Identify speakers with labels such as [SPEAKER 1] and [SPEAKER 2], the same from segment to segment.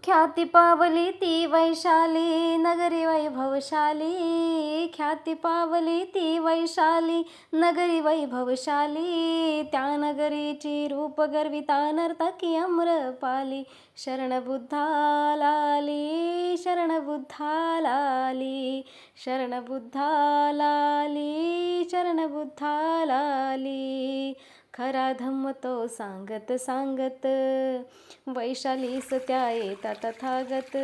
[SPEAKER 1] ख्याती पावली ती वैशाली नगरी वैभवशाली, ख्याती पावली ती वैशाली नगरी वैभवशाली, त्या नगरीची रूप गर्विता नर्तकी अम्रपाली, शरण बुद्धाला आली, शरण बुद्धाला आली, शरण बुद्धाला आली, शरण बुद्धाला आली. खरा धम्म तो सांगत सांगत वैशालीस त्या येता तथागत,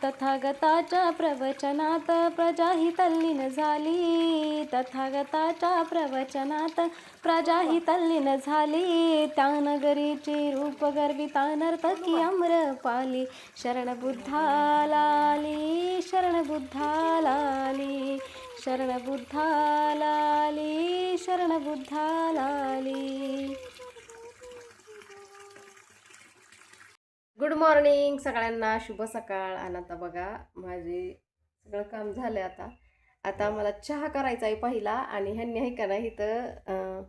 [SPEAKER 1] तथागताच्या प्रवचनात प्रजाही तल्लीन झाली, तथागताच्या प्रवचनात प्रजाही तल्लीन झाली, त्या नगरीची रूप गर्विता नर्तकी अम्रपाली, शरण बुद्धाला आली, शरण बुद्धाला आली, शरण बुद्धाला आली, शरण बुद्धाला आली. गुड मॉर्निंग सगळ्यांना, शुभ सकाळ. आणि आता बघा माझे सगळं काम झालं. आता मला चहा करायचा आहे पहिला. आणि ह्यांनी आहे का नाही इथं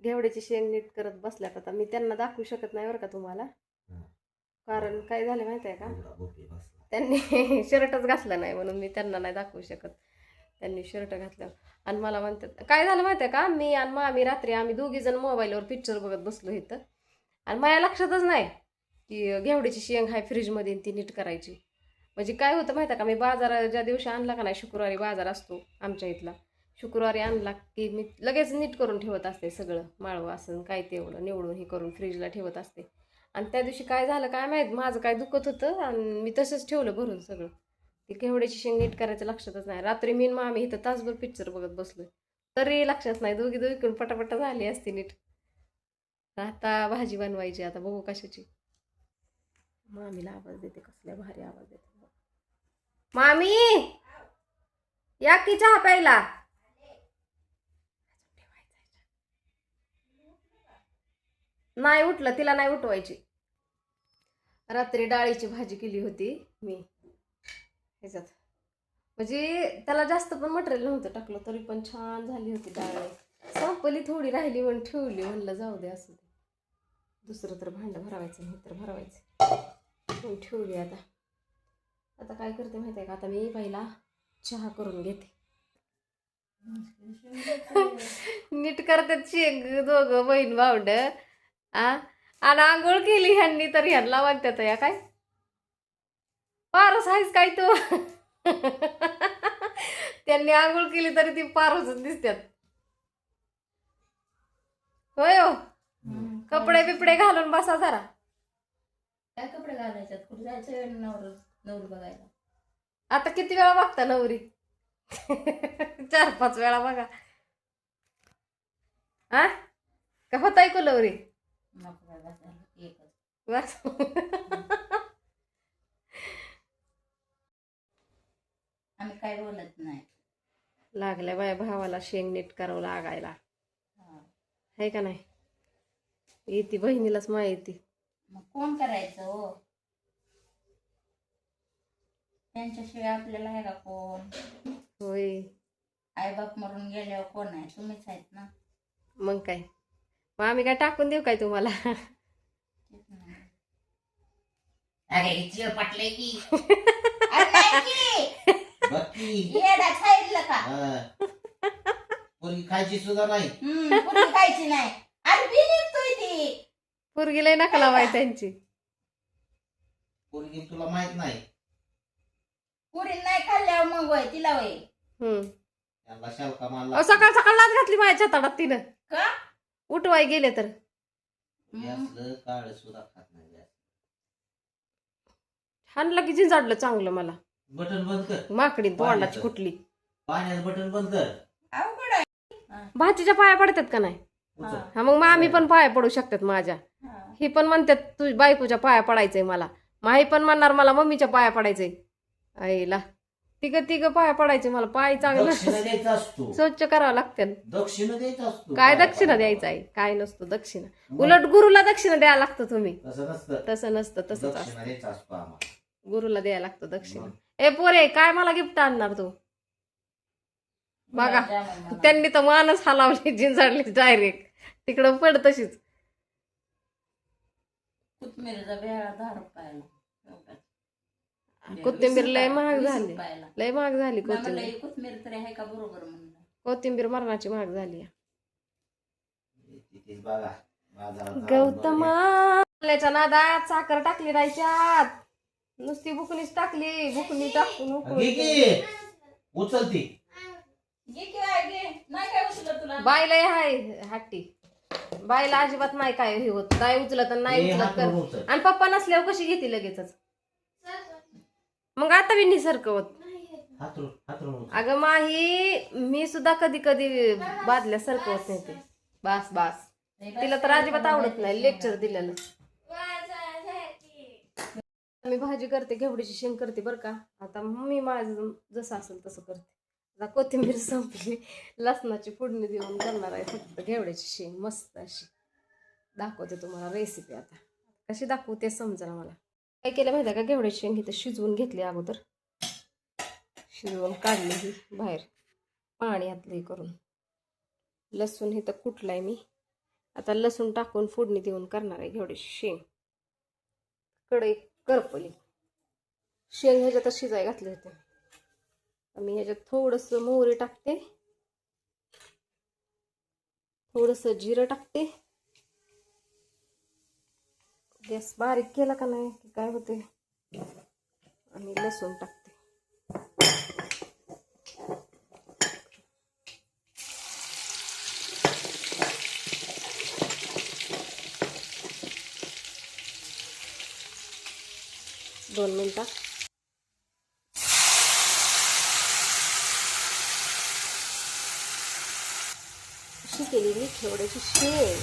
[SPEAKER 1] घेवड्याची शेंग नीट करत बसल्यात. आता मी त्यांना दाखवू शकत नाही बरं का तुम्हाला, कारण काय झालं माहिती आहे का, त्यांनी शर्टच घातला नाही म्हणून मी त्यांना नाही दाखवू शकत. त्यांनी शर्ट घातलं आणि मला म्हणतात काय झालं माहिती आहे का, मी आणि मामी रात्री आम्ही दोघीजण मोबाईलवर पिक्चर बघत बसलो इथं. आणि माझ्या लक्षातच नाही की घेवड्याची शेंग आहे फ्रीजमध्ये ती नीट करायची. म्हणजे काय होतं माहिती आहे का, मी बाजार ज्या दिवशी आणला का नाही, शुक्रवारी बाजार असतो आमच्या इथला, शुक्रवारी आणला की मी लगेच नीट करून ठेवत असते. सगळं माळवं असं काय ते एवढं निवडून हे करून फ्रीजला ठेवत असते. आणि त्या दिवशी काय झालं काय माहीत, माझं काय दुखत होतं आणि मी तसंच ठेवलं भरून सगळं. ती घेवड्याची शेंग नीट करायचं लक्षातच नाही. रात्री मी मामी इथं तासभर पिक्चर बघत बसलोय तरी लक्षात नाही. दोघी दोघीकडून पटापटा झाली असती नीट. आता भाजी बनवायची, आता बघू कशाची. मामीला आवाज देते, कसल्या भारी आवाज देते. मामी या की चहा प्यायला. नाही उठलं, तिला नाही उठवायची. रात्री डाळीची भाजी केली होती मी ह्याच्यात, म्हणजे त्याला जास्त पण मटेरियल नव्हतं टाकलं तरी पण छान झाली होती डाळ. संपली, थोडी राहिली म्हणून ठेवली, म्हणलं जाऊ दे असं. दुसरं तर भांडं भरवायचं नाही तर भरवायचं, ठेवली. आता काय करते माहिती आहे का, आता मी पहिला चहा करून घेते. नीट करतात शेंग दोघं बहीण भावंड. आणि आंघोळ केली ह्यांनी तर ह्यांना वागतात या काय पारस आहेस काय तू. त्यांनी आंघोळ केली तरी ती पारसच दिसतात. होय हो, कपडे बिपडे घालून बसा जरा.
[SPEAKER 2] काय कपडे घालायच्यात, कुठे जायचं नवरी बघायला.
[SPEAKER 1] आता किती वेळा बघता नवरी? 4-5 वेळा बघा. हा का होत ऐकू नवरी बस.
[SPEAKER 2] आम्ही काय बोलत नाही.
[SPEAKER 1] लागल्या बाया भावाला शेंग नीट करावं लागायला, आहे का नाही. येते बहिणीलाच माहिती.
[SPEAKER 2] मग कोण करायचं हो, त्यांच्याशिवाय आपल्याला आहे का कोण.
[SPEAKER 1] होय,
[SPEAKER 2] आई बाप मरून गेल्यावर कोण आहे, तुम्हीच आहेत ना.
[SPEAKER 1] मग काय, मग आम्ही काय टाकून देऊ काय तुम्हाला.
[SPEAKER 2] अरे जीव पटले की
[SPEAKER 3] पोरगी खायची सुद्धा नाही,
[SPEAKER 2] खायची नाही. अरे बी निघतोय ती
[SPEAKER 1] पोरगी लय नका लावाय त्यांची.
[SPEAKER 3] पोरगी तुला माहित नाही.
[SPEAKER 2] पुरी नाही खाल्ल्यावर मग वय तिला वय.
[SPEAKER 3] त्यांना शालका मारला.
[SPEAKER 1] सकाळ सकाळ लाच घातली माझ्या छताडात तिनं.
[SPEAKER 2] का
[SPEAKER 1] उठवाय गेले तर
[SPEAKER 3] असलं काळ सुद्धा खात नाही.
[SPEAKER 1] हाणलं की झिंजाडलं चांगलं मला.
[SPEAKER 3] बटन बंद कर,
[SPEAKER 1] माकडी तोंडाची कुठली.
[SPEAKER 3] पाण्याचं बटन बंद कर.
[SPEAKER 2] अवघड आहे.
[SPEAKER 1] भाचीच्या पाया पडतात का नाही. हा मग मामी पण पाया पडू शकतात माझ्या. ही पण म्हणतात तुझ्या बायकोच्या पाया पडायचंय मला. माही पण म्हणणार मला मम्मीच्या पाया पडायचंय. आईला तिघ पाया पडायचे मला. पाय चांगलं स्वच्छ करावं लागते.
[SPEAKER 3] दक्षिणा द्यायचा असतो.
[SPEAKER 1] काय दक्षिणा द्यायचा आहे, काय नसतो दक्षिणा. उलट गुरुला दक्षिणा द्यायला लागतं तुम्ही.
[SPEAKER 3] तसं
[SPEAKER 1] नसतं, तसंच
[SPEAKER 3] दक्षिणा द्यायचा असतो आम्हाला.
[SPEAKER 1] गुरुला द्यायला लागतं दक्षिणा. ए पोरे, काय मला गिफ्ट आणणार तू. बघा त्यांनी तर मानच हलावली, जिंजाडली डायरेक्ट तिकडं पड तशीच.
[SPEAKER 2] कोथमिरीचा बेळा 10 रुपयाला.
[SPEAKER 1] कोथिंबीर लय महाग
[SPEAKER 2] 20
[SPEAKER 1] झाली.
[SPEAKER 2] रुपयाला.
[SPEAKER 1] लय महाग झाली
[SPEAKER 2] म्हणलं
[SPEAKER 1] कोथिंबीर.
[SPEAKER 2] ही कोथमीर तरी आहे का बरोबर म्हणलं.
[SPEAKER 1] कोथिंबीर मरणाची महाग झाली.
[SPEAKER 3] तिथेच बघा बाजारात जाऊन
[SPEAKER 1] गौतमा आपल्याच्या नादात साखर टाकली राहायच्यात. नुसती बुकणीच टाकली. बुकणी टाकून
[SPEAKER 3] बघा. घे की उचलती
[SPEAKER 2] घे की बाय, घे. नाही काय उचलत तुला.
[SPEAKER 1] बायला हाय हट्टी. बायला अजिबात नाही काय हे होत. नाही उचलत आणि नाही
[SPEAKER 3] हे
[SPEAKER 1] उचलत
[SPEAKER 3] हात
[SPEAKER 1] कर.
[SPEAKER 3] धरून उचल.
[SPEAKER 1] आणि पप्पा नसल्यावर कशी घेते लगेचच. मग आता बी निसरकवत.
[SPEAKER 3] हातरून उचल.
[SPEAKER 1] अगं माही मी सुद्धा कधी कधी बादल्या सरकवत नाही ते. बास बास. तिला तर अजिबात आवडत नाही लेक्चर दिलेलं. मी भाजी करते घेवडीची शेंग करते बरं का. आता मी माझं जसं असेल तसं करते. आता कोथिंबीर संपली. लसणाची फोडणी देऊन करणार आहे फक्त घेवड्याची शेंग मस्त अशी. दाखवते तुम्हाला रेसिपी. आता कशी दाखवू ते समजा मला. काय केलं माहिती आहे का घेवड्याची शेंग इथं शिजवून घेतली अगोदर. शिजवून काढली ही बाहेर पाणी आतलं करून. लसूण इथं कुटलाय मी. आता लसूण टाकून फोडणी देऊन करणार आहे घेवड्याची शेंग. कढई करपली. शेंग ह्याच्यात शिजाय घातले होते. मी ह्याच्यात थोडंसं मोहरी टाकते. थोडंसं जिरं टाकते. गॅस बारीक केला का नाही की काय होते. आणि लसूण टाकते. दोन मिनिटात अशी केली मी घेवड्याची शेंग.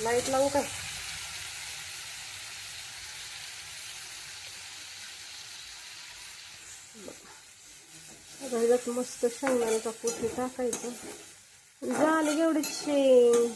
[SPEAKER 1] लाईट लावू काय. मस्त शेंगदाण्याचा कुठ टाकायचं. झाली घेवड्याची शेंग.